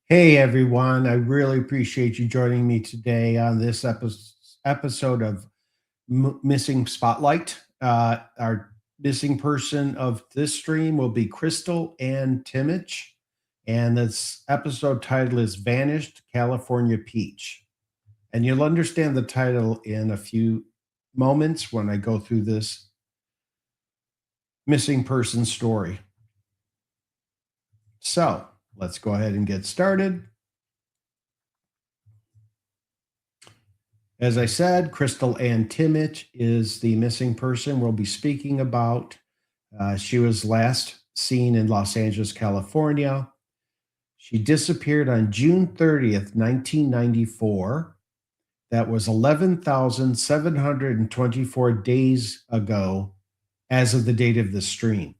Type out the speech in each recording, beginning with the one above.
Hey everyone, I really appreciate you joining me today on this episode of Missing Spotlight. Our missing person of this stream will be Crystal Ann Tymich, and this episode title is Vanished California Peach. And you'll understand the title in a few moments when I go through this missing person story. So let's go ahead and get started. As I said, Crystal Ann Tymich is the missing person we'll be speaking about. She was last seen in Los Angeles, California. She disappeared on June 30th, 1994. That was 11,724 days ago as of the date of the stream.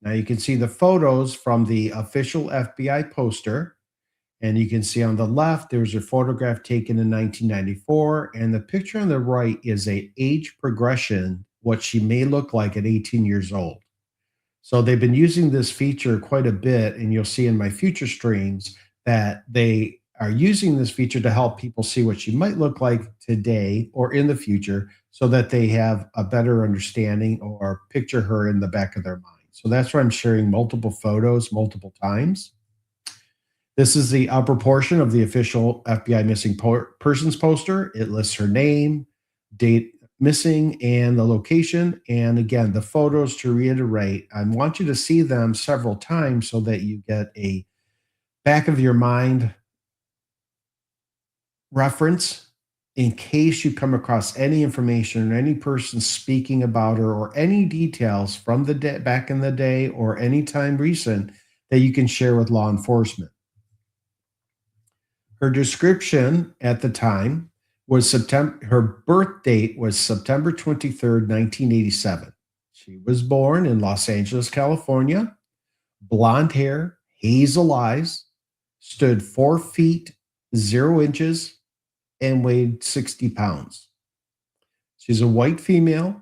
Now you can see the photos from the official FBI poster. And you can see on the left, there's a photograph taken in 1994. And the picture on the right is a age progression, what she may look like at 18 years old. So they've been using this feature quite a bit. And you'll see in my future streams that they are using this feature to help people see what she might look like today or in the future so that they have a better understanding or picture her in the back of their mind. So that's why I'm sharing multiple photos multiple times. This is the upper portion of the official FBI missing persons poster. It lists her name, date missing, and the location. And again, the photos, to reiterate, I want you to see them several times so that you get a back of your mind reference in case you come across any information or any person speaking about her or any details from the back in the day or any time recent that you can share with law enforcement. Her description at the time was her birth date was September 23rd, 1987. She was born in Los Angeles, California, blonde hair, hazel eyes, stood 4 feet 0 inches, and weighed 60 pounds. She's a white female.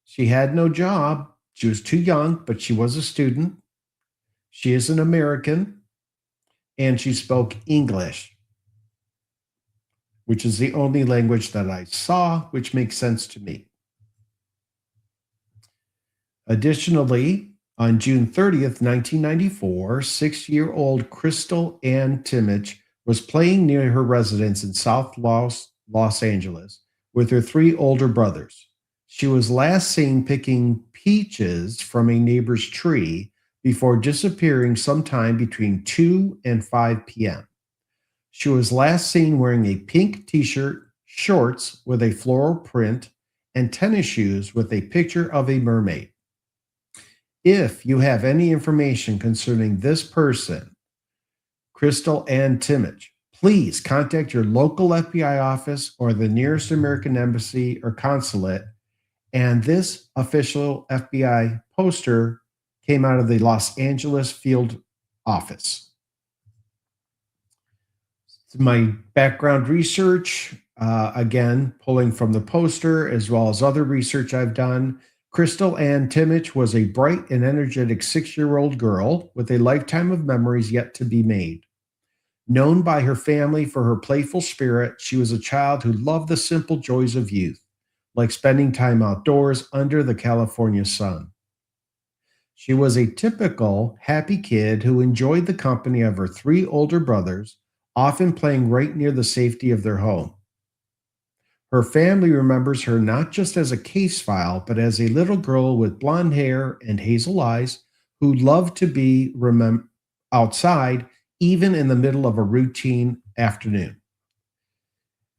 She had no job. She was too young, but she was a student. She is an American, and she spoke English, which is the only language that I saw, which makes sense to me. Additionally, on June 30th, 1994, 6-year-old Crystal Ann Tymich was playing near her residence in South Los Angeles with her 3 older brothers. She was last seen picking peaches from a neighbor's tree before disappearing sometime between 2 and 5 p.m. She was last seen wearing a pink t-shirt, shorts with a floral print, and tennis shoes with a picture of a mermaid. If you have any information concerning this person, Crystal Ann Tymich, please contact your local FBI office or the nearest American embassy or consulate. And this official FBI poster came out of the Los Angeles field office. My background research, again, pulling from the poster as well as other research I've done. Crystal Ann Tymich was a bright and energetic 6-year-old girl with a lifetime of memories yet to be made. Known by her family for her playful spirit, she was a child who loved the simple joys of youth, like spending time outdoors under the California sun. She was a typical happy kid who enjoyed the company of her 3 older brothers, often playing right near the safety of their home. Her family remembers her not just as a case file, but as a little girl with blonde hair and hazel eyes who loved to be outside, even in the middle of a routine afternoon.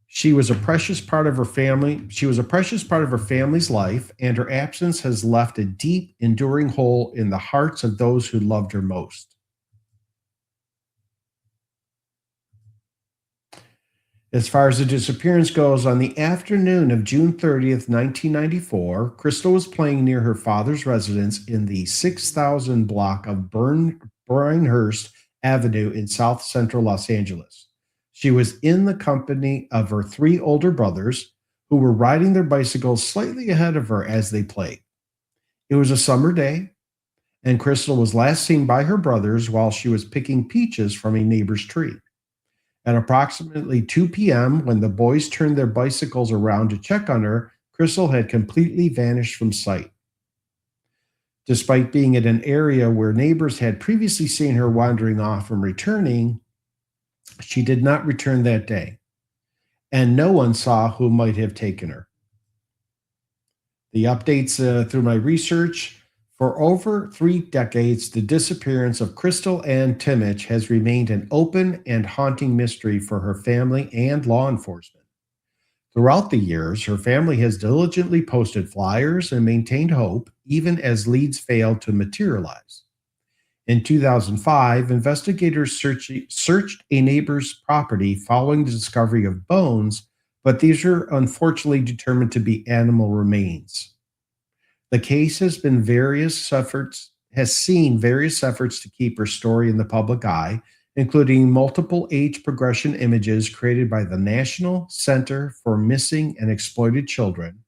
She was a precious part of her family. She was a precious part of her family's life, and her absence has left a deep, enduring hole in the hearts of those who loved her most. As far as the disappearance goes, on the afternoon of June 30th, 1994, Crystal was playing near her father's residence in the 6000 block of Brynhurst Avenue in South Central Los Angeles. She was in the company of her 3 older brothers who were riding their bicycles slightly ahead of her as they played. It was a summer day, And Crystal was last seen by her brothers while she was picking peaches from a neighbor's tree. At approximately 2 p.m., when the boys turned their bicycles around to check on her, Crystal had completely vanished from sight. Despite being in an area where neighbors had previously seen her wandering off and returning, she did not return that day, and no one saw who might have taken her. The updates through my research: for over 3 decades, the disappearance of Crystal Ann Tymich has remained an open and haunting mystery for her family and law enforcement. Throughout the years, her family has diligently posted flyers and maintained hope, even as leads failed to materialize. In 2005, investigators searched a neighbor's property following the discovery of bones, but these were unfortunately determined to be animal remains. The case has seen various efforts to keep her story in the public eye, including multiple age progression images created by the National Center for Missing and Exploited Children,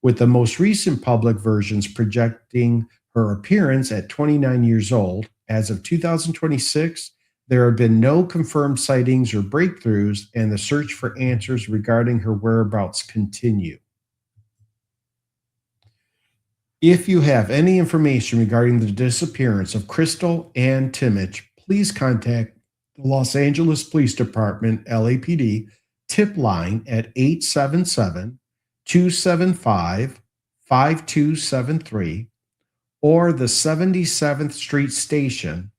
with the most recent public versions projecting her appearance at 29 years old. As of 2026, there have been no confirmed sightings or breakthroughs, and the search for answers regarding her whereabouts continue. If you have any information regarding the disappearance of Crystal Ann Tymich, please contact the Los Angeles Police Department, LAPD, tip line at 877-275-5273 or the 77th Street Station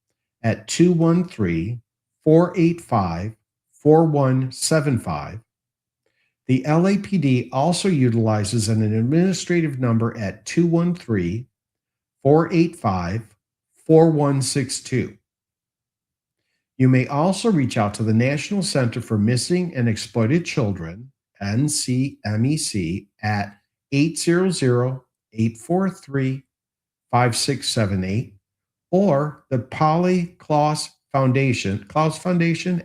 at 213-485-4175. The LAPD also utilizes an administrative number at 213-485-4162. You may also reach out to the National Center for Missing and Exploited Children, NCMEC, at 800-843-5678 or the Polly Klaus Foundation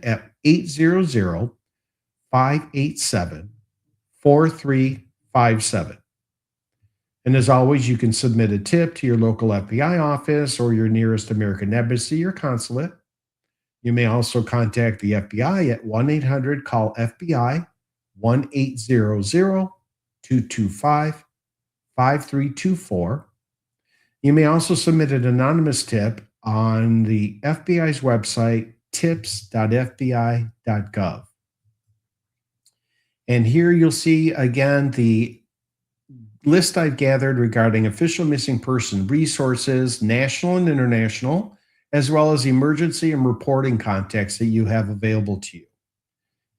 at 800-587-4357. And as always, you can submit a tip to your local FBI office or your nearest American embassy or consulate. You may also contact the FBI at 1-800-CALL-FBI, 1-800-225-5324. You may also submit an anonymous tip on the FBI's website, tips.fbi.gov. And here you'll see again the list I've gathered regarding official missing person resources, national and international, as well as emergency and reporting contacts that you have available to you.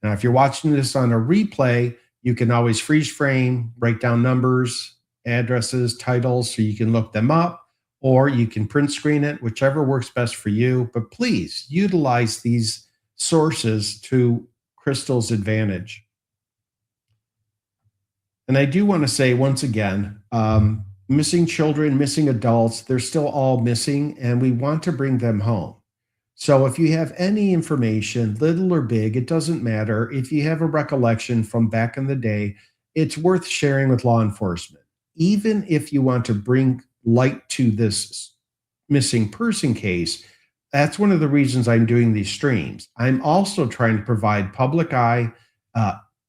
Now, if you're watching this on a replay, you can always freeze frame, write down numbers, addresses, titles, so you can look them up, or you can print screen it, whichever works best for you. But please utilize these sources to Crystal's advantage. And I do want to say once again, missing children, missing adults, they're still all missing, and we want to bring them home. So if you have any information, little or big, it doesn't matter. If you have a recollection from back in the day, it's worth sharing with law enforcement. Even if you want to bring light to this missing person case, that's one of the reasons I'm doing these streams. I'm also trying to provide public eye,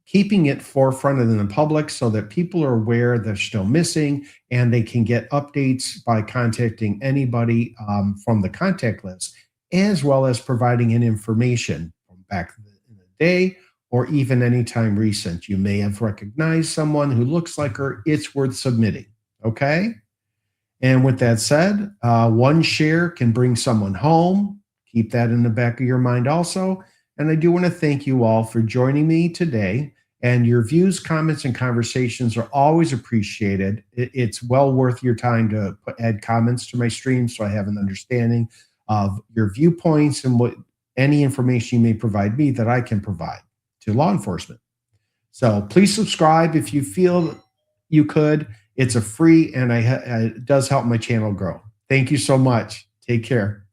keeping it forefront in the public so that people are aware they're still missing and they can get updates by contacting anybody from the contact list, as well as providing an information from back in the day or even anytime recent. You may have recognized someone who looks like her. It's worth submitting. Okay? And with that said, one share can bring someone home. Keep that in the back of your mind also. And I do want to thank you all for joining me today. And your views, comments, and conversations are always appreciated. It's well worth your time to add comments to my stream so I have an understanding of your viewpoints and what any information you may provide me that I can provide to law enforcement. So please subscribe if you feel you could. It's a free and it does help my channel grow. Thank you so much. Take care.